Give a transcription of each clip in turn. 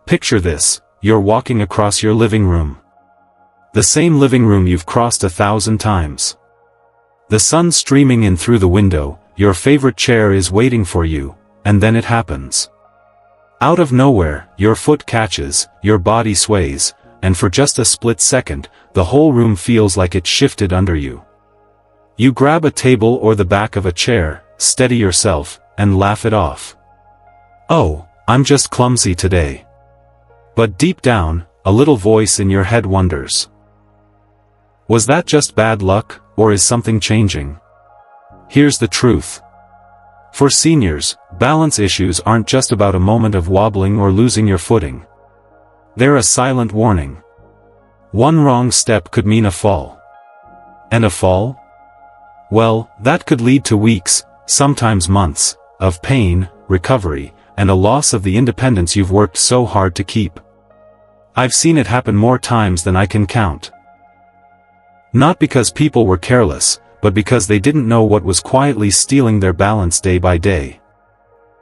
Picture this, you're walking across your living room. The same living room you've crossed 1,000 times. The sun streaming in through the window, your favorite chair is waiting for you, and then it happens. Out of nowhere, your foot catches, your body sways, and for just a split second, the whole room feels like it shifted under you. You grab a table or the back of a chair, steady yourself, and laugh it off. Oh, I'm just clumsy today. But deep down, a little voice in your head wonders. Was that just bad luck, or is something changing? Here's the truth. For seniors, balance issues aren't just about a moment of wobbling or losing your footing. They're a silent warning. One wrong step could mean a fall. And a fall? Well, that could lead to weeks, sometimes months, of pain, recovery, and a loss of the independence you've worked so hard to keep. I've seen it happen more times than I can count. Not because people were careless, but because they didn't know what was quietly stealing their balance day by day.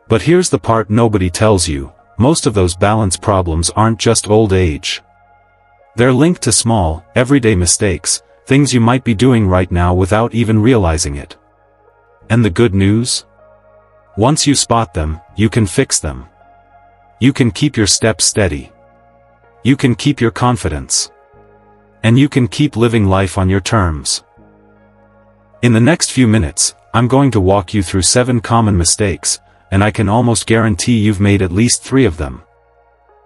But here's the part nobody tells you, most of those balance problems aren't just old age. They're linked to small, everyday mistakes, things you might be doing right now without even realizing it. And the good news? Once you spot them, you can fix them. You can keep your steps steady. You can keep your confidence. And you can keep living life on your terms. In the next few minutes, I'm going to walk you through 7 common mistakes, and I can almost guarantee you've made at least 3 of them.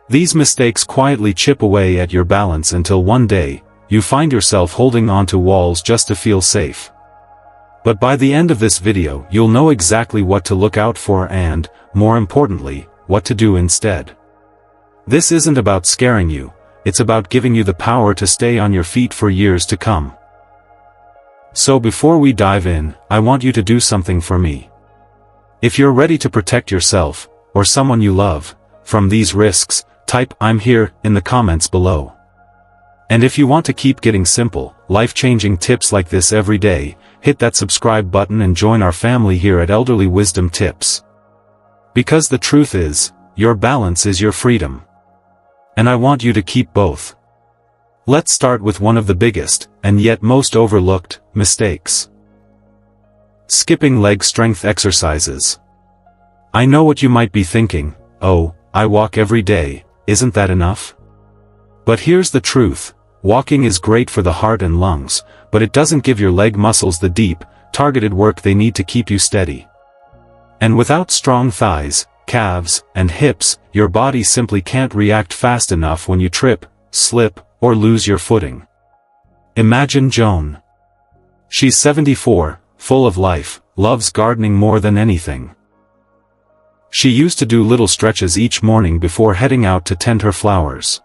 These mistakes quietly chip away at your balance until one day, you find yourself holding onto walls just to feel safe. But by the end of this video, you'll know exactly what to look out for and, more importantly, what to do instead. This isn't about scaring you, it's about giving you the power to stay on your feet for years to come. So before we dive in, I want you to do something for me. If you're ready to protect yourself, or someone you love, from these risks, type "I'm here" in the comments below. And if you want to keep getting simple, life-changing tips like this every day, hit that subscribe button and join our family here at Elderly Wisdom Tips. Because the truth is, your balance is your freedom. And I want you to keep both. Let's start with one of the biggest, and yet most overlooked, mistakes. Skipping leg strength exercises. I know what you might be thinking, oh, I walk every day, isn't that enough? But here's the truth, walking is great for the heart and lungs, but it doesn't give your leg muscles the deep, targeted work they need to keep you steady. And without strong thighs, calves, and hips, your body simply can't react fast enough when you trip, slip, or lose your footing. Imagine Joan. She's 74, full of life, loves gardening more than anything. She used to do little stretches each morning before heading out to tend her flowers.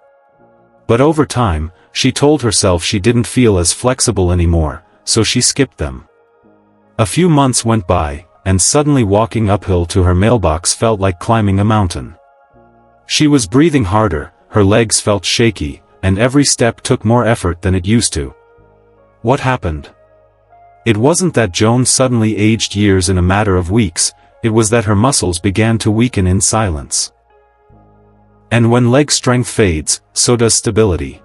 But over time, she told herself she didn't feel as flexible anymore, so she skipped them. A few months went by, and suddenly walking uphill to her mailbox felt like climbing a mountain. She was breathing harder, her legs felt shaky, and every step took more effort than it used to. What happened? It wasn't that Joan suddenly aged years in a matter of weeks, it was that her muscles began to weaken in silence. And when leg strength fades, so does stability.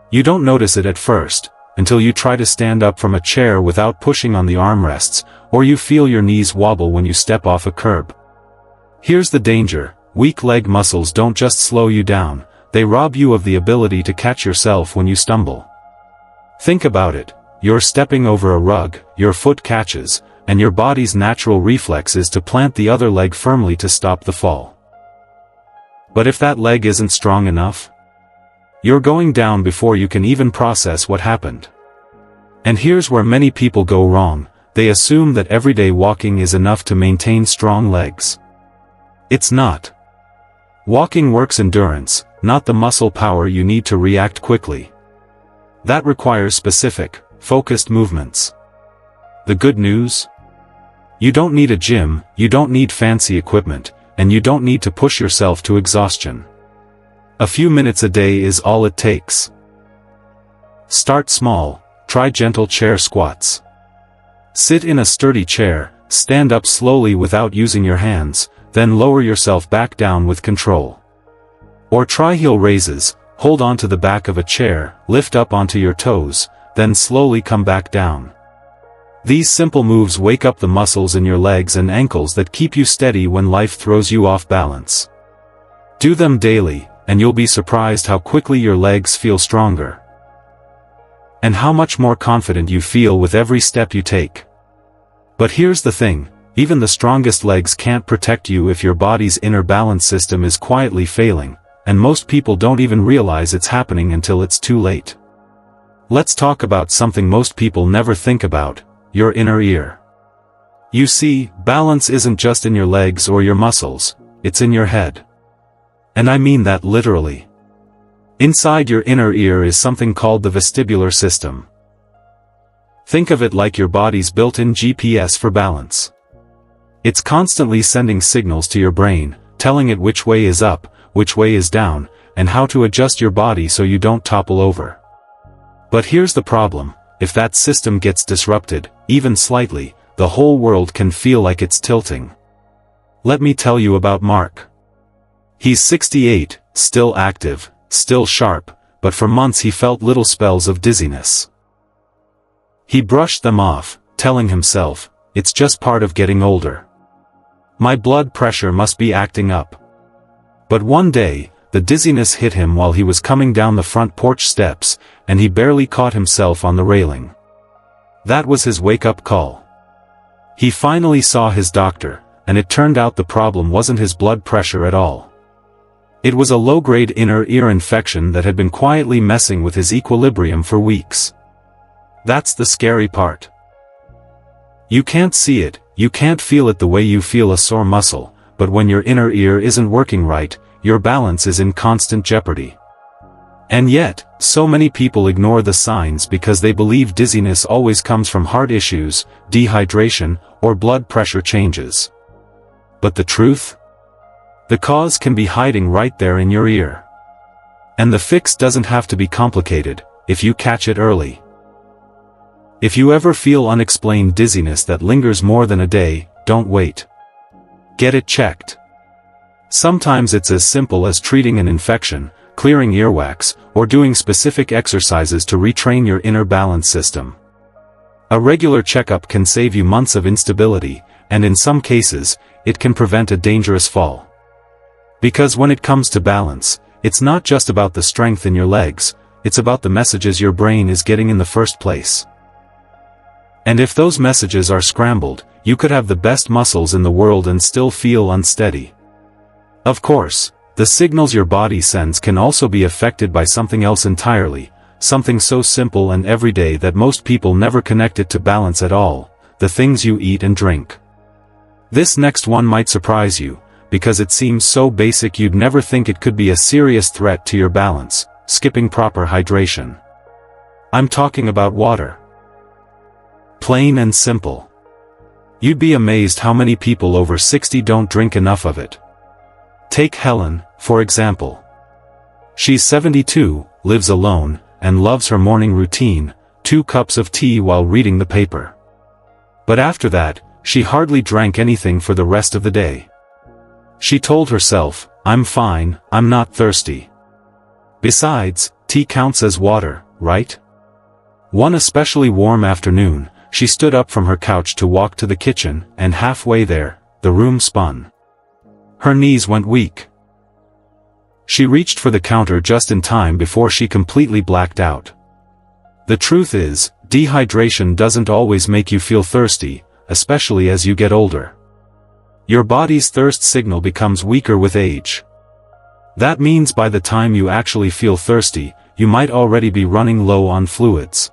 You don't notice it at first, until you try to stand up from a chair without pushing on the armrests, or you feel your knees wobble when you step off a curb. Here's the danger, weak leg muscles don't just slow you down, they rob you of the ability to catch yourself when you stumble. Think about it, you're stepping over a rug, your foot catches, and your body's natural reflex is to plant the other leg firmly to stop the fall. But if that leg isn't strong enough, you're going down before you can even process what happened. And here's where many people go wrong, they assume that everyday walking is enough to maintain strong legs. It's not. Walking works endurance, not the muscle power you need to react quickly. That requires specific, focused movements. The good news? You don't need a gym, you don't need fancy equipment, and you don't need to push yourself to exhaustion. A few minutes a day is all it takes. Start small, try gentle chair squats. Sit in a sturdy chair, stand up slowly without using your hands, then lower yourself back down with control. Or try heel raises, hold onto the back of a chair, lift up onto your toes, then slowly come back down. These simple moves wake up the muscles in your legs and ankles that keep you steady when life throws you off balance. Do them daily, and you'll be surprised how quickly your legs feel stronger. And how much more confident you feel with every step you take. But here's the thing, even the strongest legs can't protect you if your body's inner balance system is quietly failing, and most people don't even realize it's happening until it's too late. Let's talk about something most people never think about, your inner ear. You see, balance isn't just in your legs or your muscles, it's in your head. And I mean that literally. Inside your inner ear is something called the vestibular system. Think of it like your body's built-in GPS for balance. It's constantly sending signals to your brain, telling it which way is up, which way is down, and how to adjust your body so you don't topple over. But here's the problem, if that system gets disrupted, even slightly, the whole world can feel like it's tilting. Let me tell you about Mark. He's 68, still active, still sharp, but for months he felt little spells of dizziness. He brushed them off, telling himself, it's just part of getting older. My blood pressure must be acting up. But one day, the dizziness hit him while he was coming down the front porch steps, and he barely caught himself on the railing. That was his wake-up call. He finally saw his doctor, and it turned out the problem wasn't his blood pressure at all. It was a low-grade inner ear infection that had been quietly messing with his equilibrium for weeks. That's the scary part. You can't see it, you can't feel it the way you feel a sore muscle, but when your inner ear isn't working right, your balance is in constant jeopardy. And yet, so many people ignore the signs because they believe dizziness always comes from heart issues, dehydration, or blood pressure changes. But the truth? The cause can be hiding right there in your ear. And the fix doesn't have to be complicated, if you catch it early. If you ever feel unexplained dizziness that lingers more than a day, don't wait. Get it checked. Sometimes it's as simple as treating an infection, clearing earwax, or doing specific exercises to retrain your inner balance system. A regular checkup can save you months of instability, and in some cases, it can prevent a dangerous fall. Because when it comes to balance, it's not just about the strength in your legs, it's about the messages your brain is getting in the first place. And if those messages are scrambled, you could have the best muscles in the world and still feel unsteady. Of course, the signals your body sends can also be affected by something else entirely, something so simple and everyday that most people never connect it to balance at all, the things you eat and drink. This next one might surprise you, because it seems so basic you'd never think it could be a serious threat to your balance, skipping proper hydration. I'm talking about water. Plain and simple. You'd be amazed how many people over 60 don't drink enough of it. Take Helen, for example. She's 72, lives alone, and loves her morning routine, 2 cups of tea while reading the paper. But after that, she hardly drank anything for the rest of the day. She told herself, I'm fine, I'm not thirsty. Besides, tea counts as water, right? One especially warm afternoon, she stood up from her couch to walk to the kitchen, and halfway there, the room spun. Her knees went weak. She reached for the counter just in time before she completely blacked out. The truth is, dehydration doesn't always make you feel thirsty, especially as you get older. Your body's thirst signal becomes weaker with age. That means by the time you actually feel thirsty, you might already be running low on fluids.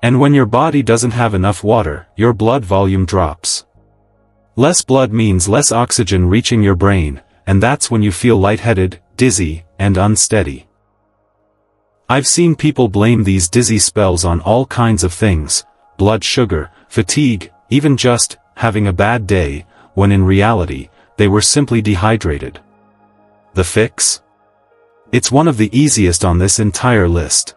And when your body doesn't have enough water, your blood volume drops. Less blood means less oxygen reaching your brain, and that's when you feel lightheaded, dizzy, and unsteady. I've seen people blame these dizzy spells on all kinds of things, blood sugar, fatigue, even just having a bad day, when in reality, they were simply dehydrated. The fix? It's one of the easiest on this entire list.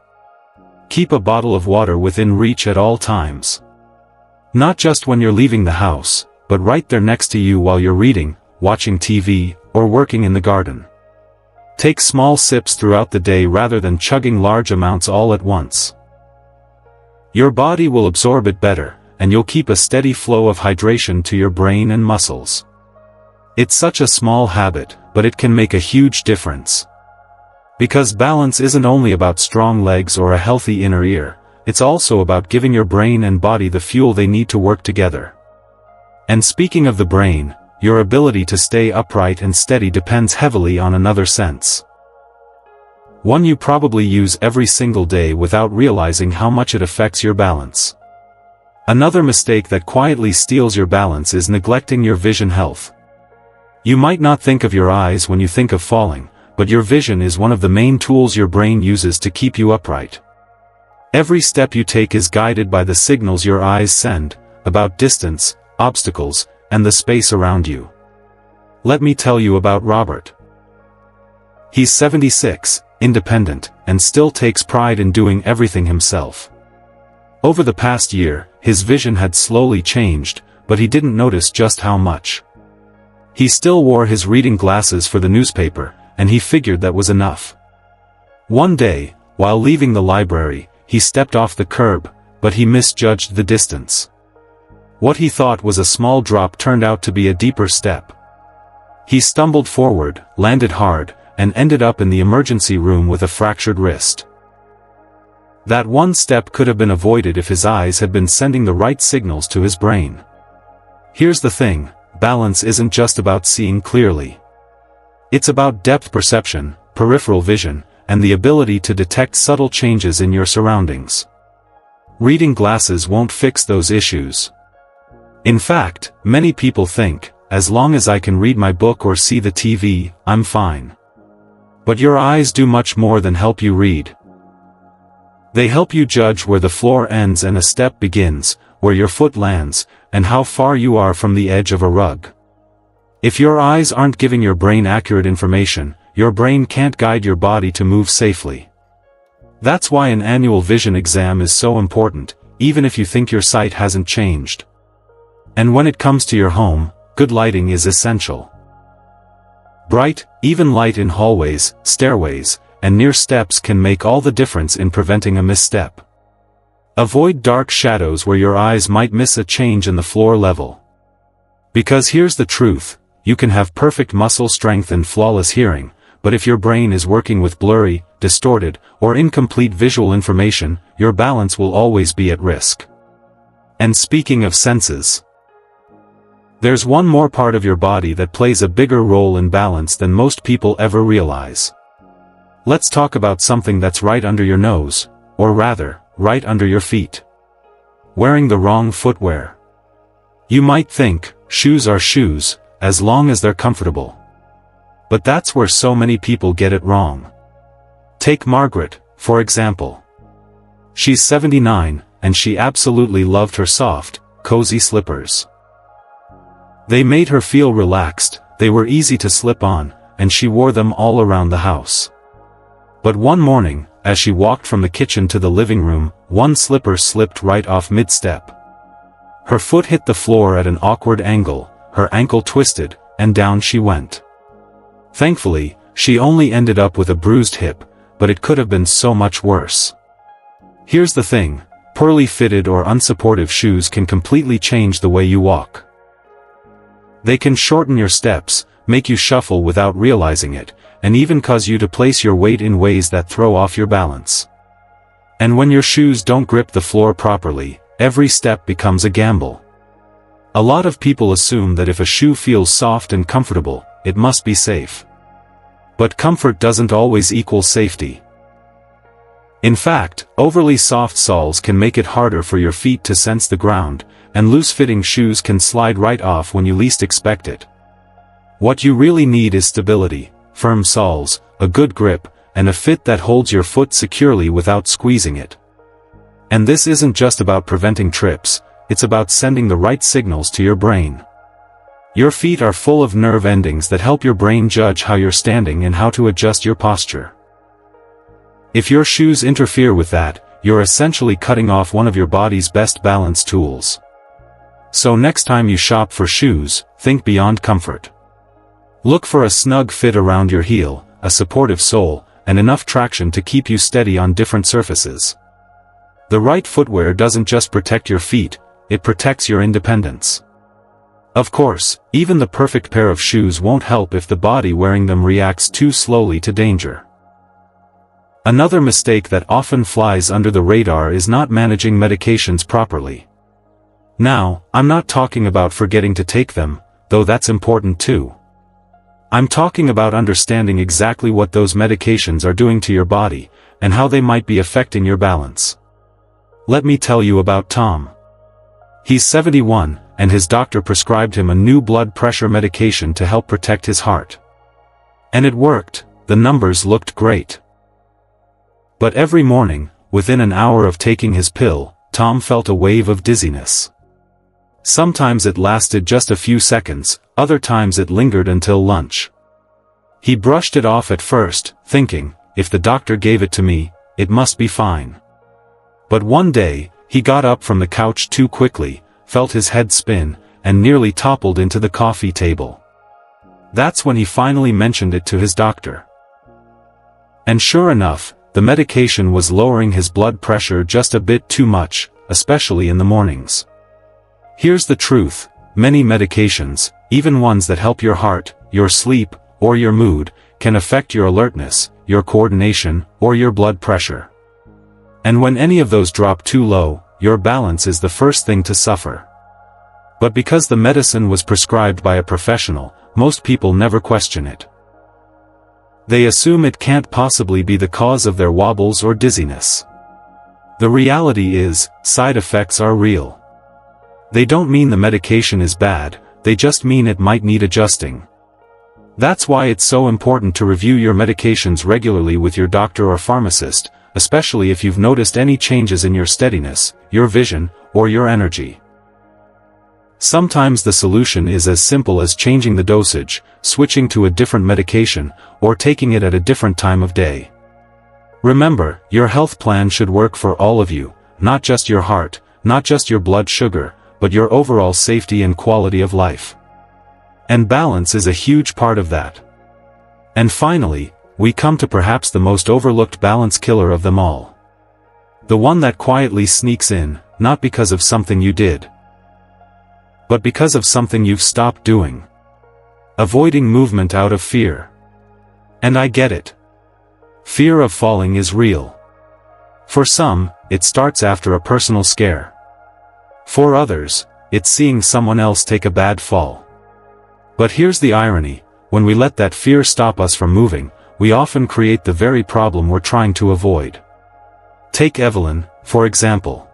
Keep a bottle of water within reach at all times. Not just when you're leaving the house, but right there next to you while you're reading, watching TV, or working in the garden. Take small sips throughout the day rather than chugging large amounts all at once. Your body will absorb it better, and you'll keep a steady flow of hydration to your brain and muscles. It's such a small habit, but it can make a huge difference. Because balance isn't only about strong legs or a healthy inner ear, it's also about giving your brain and body the fuel they need to work together. And speaking of the brain, your ability to stay upright and steady depends heavily on another sense. One you probably use every single day without realizing how much it affects your balance. Another mistake that quietly steals your balance is neglecting your vision health. You might not think of your eyes when you think of falling, but your vision is one of the main tools your brain uses to keep you upright. Every step you take is guided by the signals your eyes send, about distance, obstacles, and the space around you. Let me tell you about Robert. He's 76, independent, and still takes pride in doing everything himself. Over the past year, his vision had slowly changed, but he didn't notice just how much. He still wore his reading glasses for the newspaper, and he figured that was enough. One day, while leaving the library, he stepped off the curb, but he misjudged the distance. What he thought was a small drop turned out to be a deeper step. He stumbled forward, landed hard, and ended up in the emergency room with a fractured wrist. That one step could have been avoided if his eyes had been sending the right signals to his brain. Here's the thing, balance isn't just about seeing clearly. It's about depth perception, peripheral vision, and the ability to detect subtle changes in your surroundings. Reading glasses won't fix those issues. In fact, many people think, as long as I can read my book or see the TV, I'm fine. But your eyes do much more than help you read. They help you judge where the floor ends and a step begins, where your foot lands, and how far you are from the edge of a rug. If your eyes aren't giving your brain accurate information, your brain can't guide your body to move safely. That's why an annual vision exam is so important, even if you think your sight hasn't changed. And when it comes to your home, good lighting is essential. Bright, even light in hallways, stairways, and near steps can make all the difference in preventing a misstep. Avoid dark shadows where your eyes might miss a change in the floor level. Because here's the truth, you can have perfect muscle strength and flawless hearing, but if your brain is working with blurry, distorted, or incomplete visual information, your balance will always be at risk. And speaking of senses, there's one more part of your body that plays a bigger role in balance than most people ever realize. Let's talk about something that's right under your nose, or rather, right under your feet. Wearing the wrong footwear. You might think, shoes are shoes, as long as they're comfortable. But that's where so many people get it wrong. Take Margaret, for example. She's 79, and she absolutely loved her soft, cozy slippers. They made her feel relaxed, they were easy to slip on, and she wore them all around the house. But one morning, as she walked from the kitchen to the living room, one slipper slipped right off mid-step. Her foot hit the floor at an awkward angle, her ankle twisted, and down she went. Thankfully, she only ended up with a bruised hip, but it could have been so much worse. Here's the thing, poorly fitted or unsupportive shoes can completely change the way you walk. They can shorten your steps, make you shuffle without realizing it, and even cause you to place your weight in ways that throw off your balance. And when your shoes don't grip the floor properly, every step becomes a gamble. A lot of people assume that if a shoe feels soft and comfortable, it must be safe. But comfort doesn't always equal safety. In fact, overly soft soles can make it harder for your feet to sense the ground, and loose-fitting shoes can slide right off when you least expect it. What you really need is stability, firm soles, a good grip, and a fit that holds your foot securely without squeezing it. And this isn't just about preventing trips, it's about sending the right signals to your brain. Your feet are full of nerve endings that help your brain judge how you're standing and how to adjust your posture. If your shoes interfere with that, you're essentially cutting off one of your body's best balance tools. So next time you shop for shoes, think beyond comfort. Look for a snug fit around your heel, a supportive sole, and enough traction to keep you steady on different surfaces. The right footwear doesn't just protect your feet, it protects your independence. Of course, even the perfect pair of shoes won't help if the body wearing them reacts too slowly to danger. Another mistake that often flies under the radar is not managing medications properly. Now, I'm not talking about forgetting to take them, though that's important too. I'm talking about understanding exactly what those medications are doing to your body, and how they might be affecting your balance. Let me tell you about Tom. He's 71, and his doctor prescribed him a new blood pressure medication to help protect his heart. And it worked, the numbers looked great. But every morning, within an hour of taking his pill, Tom felt a wave of dizziness. Sometimes it lasted just a few seconds, other times it lingered until lunch. He brushed it off at first, thinking, if the doctor gave it to me, it must be fine. But one day, he got up from the couch too quickly, felt his head spin, and nearly toppled into the coffee table. That's when he finally mentioned it to his doctor. And sure enough, the medication was lowering his blood pressure just a bit too much, especially in the mornings. Here's the truth, many medications, even ones that help your heart, your sleep, or your mood, can affect your alertness, your coordination, or your blood pressure. And when any of those drop too low, your balance is the first thing to suffer. But because the medicine was prescribed by a professional, most people never question it. They assume it can't possibly be the cause of their wobbles or dizziness. The reality is, side effects are real. They don't mean the medication is bad, they just mean it might need adjusting. That's why it's so important to review your medications regularly with your doctor or pharmacist, especially if you've noticed any changes in your steadiness, your vision, or your energy. Sometimes the solution is as simple as changing the dosage, switching to a different medication, or taking it at a different time of day. Remember, your health plan should work for all of you, not just your heart, not just your blood sugar, but your overall safety and quality of life. And balance is a huge part of that. And finally, we come to perhaps the most overlooked balance killer of them all. The one that quietly sneaks in, not because of something you did, but because of something you've stopped doing. Avoiding movement out of fear. And I get it. Fear of falling is real. For some, it starts after a personal scare. For others, it's seeing someone else take a bad fall. But here's the irony, when we let that fear stop us from moving, we often create the very problem we're trying to avoid. Take Evelyn, for example.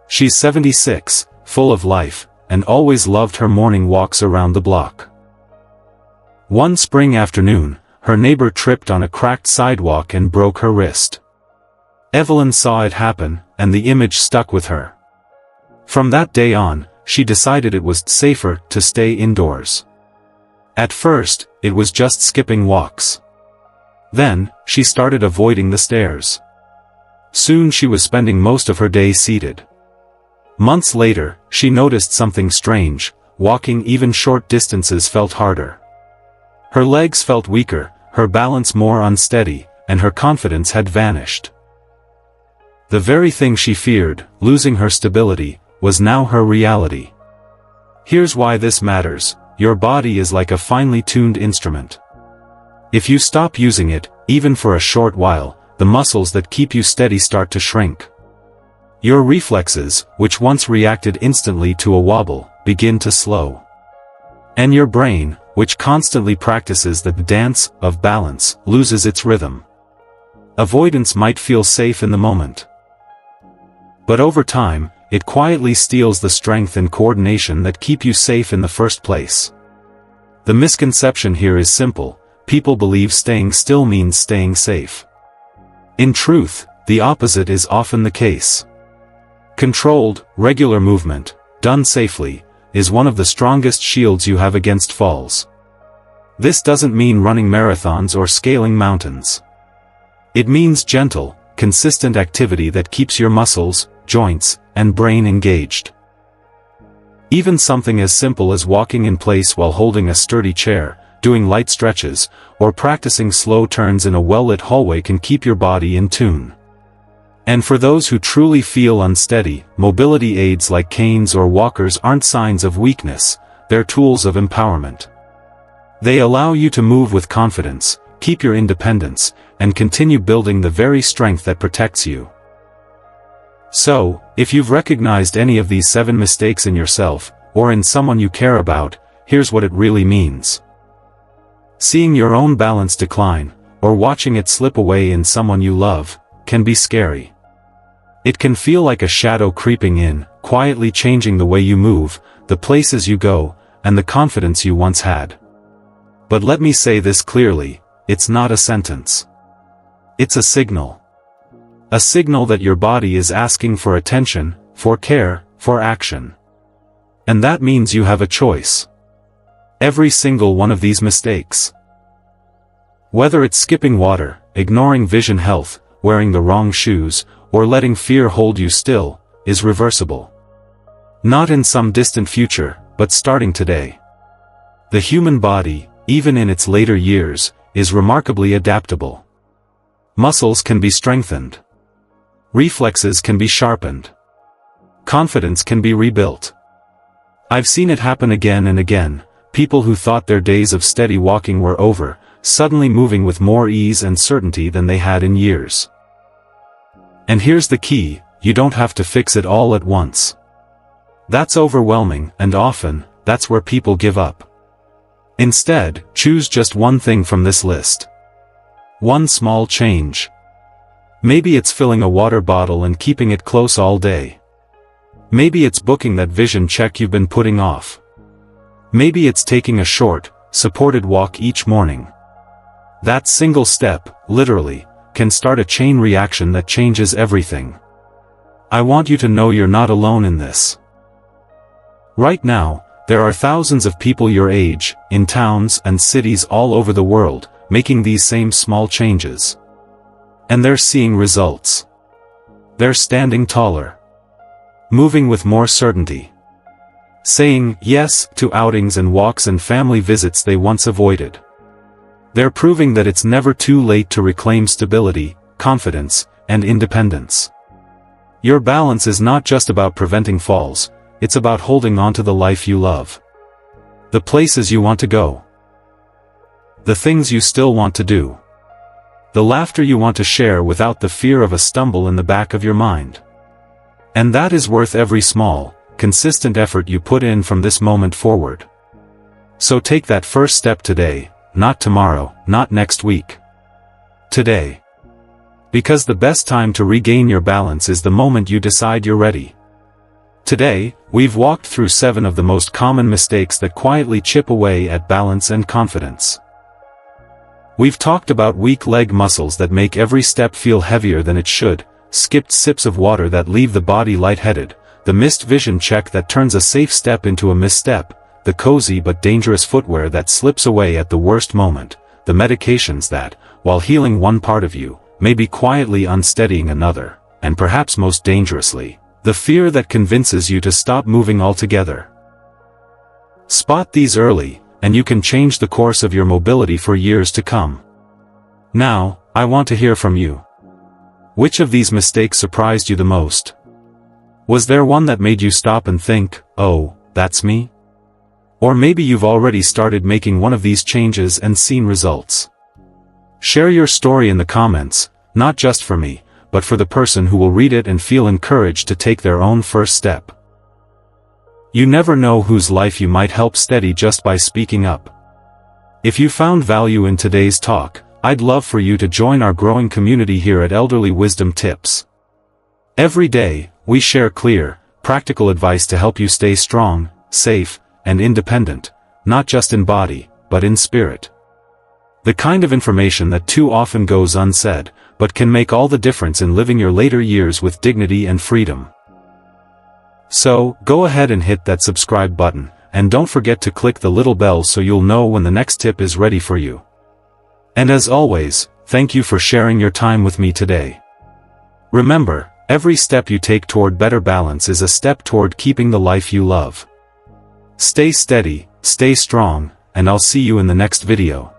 She's 76, full of life, and always loved her morning walks around the block. One spring afternoon, her neighbor tripped on a cracked sidewalk and broke her wrist. Evelyn saw it happen, and the image stuck with her. From that day on, she decided it was safer to stay indoors. At first, it was just skipping walks. Then, she started avoiding the stairs. Soon she was spending most of her day seated. Months later, she noticed something strange, walking even short distances felt harder. Her legs felt weaker, her balance more unsteady, and her confidence had vanished. The very thing she feared, losing her stability, was now her reality. Here's why this matters, your body is like a finely tuned instrument. If you stop using it, even for a short while, the muscles that keep you steady start to shrink. Your reflexes, which once reacted instantly to a wobble, begin to slow. And your brain, which constantly practices the dance of balance, loses its rhythm. Avoidance might feel safe in the moment. But over time, it quietly steals the strength and coordination that keep you safe in the first place. The misconception here is simple, people believe staying still means staying safe. In truth, the opposite is often the case. Controlled, regular movement, done safely, is one of the strongest shields you have against falls. This doesn't mean running marathons or scaling mountains. It means gentle, consistent activity that keeps your muscles, joints, and brain engaged. Even something as simple as walking in place while holding a sturdy chair, doing light stretches, or practicing slow turns in a well-lit hallway can keep your body in tune. And for those who truly feel unsteady, mobility aids like canes or walkers aren't signs of weakness, they're tools of empowerment. They allow you to move with confidence, keep your independence, and continue building the very strength that protects you. So, if you've recognized any of these 7 mistakes in yourself, or in someone you care about, here's what it really means. Seeing your own balance decline, or watching it slip away in someone you love, can be scary. It can feel like a shadow creeping in, quietly changing the way you move, the places you go, and the confidence you once had. But let me say this clearly, it's not a sentence. It's a signal. A signal that your body is asking for attention, for care, for action. And that means you have a choice. Every single one of these mistakes. Whether it's skipping water, ignoring vision health, wearing the wrong shoes, or letting fear hold you still, is reversible. Not in some distant future, but starting today. The human body, even in its later years, is remarkably adaptable. Muscles can be strengthened. Reflexes can be sharpened. Confidence can be rebuilt. I've seen it happen again and again, people who thought their days of steady walking were over, suddenly moving with more ease and certainty than they had in years. And here's the key, you don't have to fix it all at once. That's overwhelming, and often, that's where people give up. Instead, choose just one thing from this list. One small change. Maybe it's filling a water bottle and keeping it close all day. Maybe it's booking that vision check you've been putting off. Maybe it's taking a short, supported walk each morning. That single step, literally, can start a chain reaction that changes everything. I want you to know you're not alone in this. Right now, there are thousands of people your age, in towns and cities all over the world, making these same small changes. And they're seeing results. They're standing taller. Moving with more certainty. Saying yes to outings and walks and family visits they once avoided. They're proving that it's never too late to reclaim stability, confidence, and independence. Your balance is not just about preventing falls, it's about holding on to the life you love. The places you want to go. The things you still want to do. The laughter you want to share without the fear of a stumble in the back of your mind. And that is worth every small, consistent effort you put in from this moment forward. So take that first step today, not tomorrow, not next week. Today. Because the best time to regain your balance is the moment you decide you're ready. Today, we've walked through 7 of the most common mistakes that quietly chip away at balance and confidence. We've talked about weak leg muscles that make every step feel heavier than it should, skipped sips of water that leave the body lightheaded, the missed vision check that turns a safe step into a misstep, the cozy but dangerous footwear that slips away at the worst moment, the medications that, while healing one part of you, may be quietly unsteadying another, and perhaps most dangerously, the fear that convinces you to stop moving altogether. Spot these early, and you can change the course of your mobility for years to come. Now, I want to hear from you. Which of these mistakes surprised you the most? Was there one that made you stop and think, oh, that's me? Or maybe you've already started making one of these changes and seen results. Share your story in the comments, not just for me, but for the person who will read it and feel encouraged to take their own first step. You never know whose life you might help steady just by speaking up. If you found value in today's talk, I'd love for you to join our growing community here at Elderly Wisdom Tips. Every day, we share clear, practical advice to help you stay strong, safe, and independent, not just in body, but in spirit. The kind of information that too often goes unsaid, but can make all the difference in living your later years with dignity and freedom. So, go ahead and hit that subscribe button, and don't forget to click the little bell so you'll know when the next tip is ready for you. And as always, thank you for sharing your time with me today. Remember, every step you take toward better balance is a step toward keeping the life you love. Stay steady, stay strong, and I'll see you in the next video.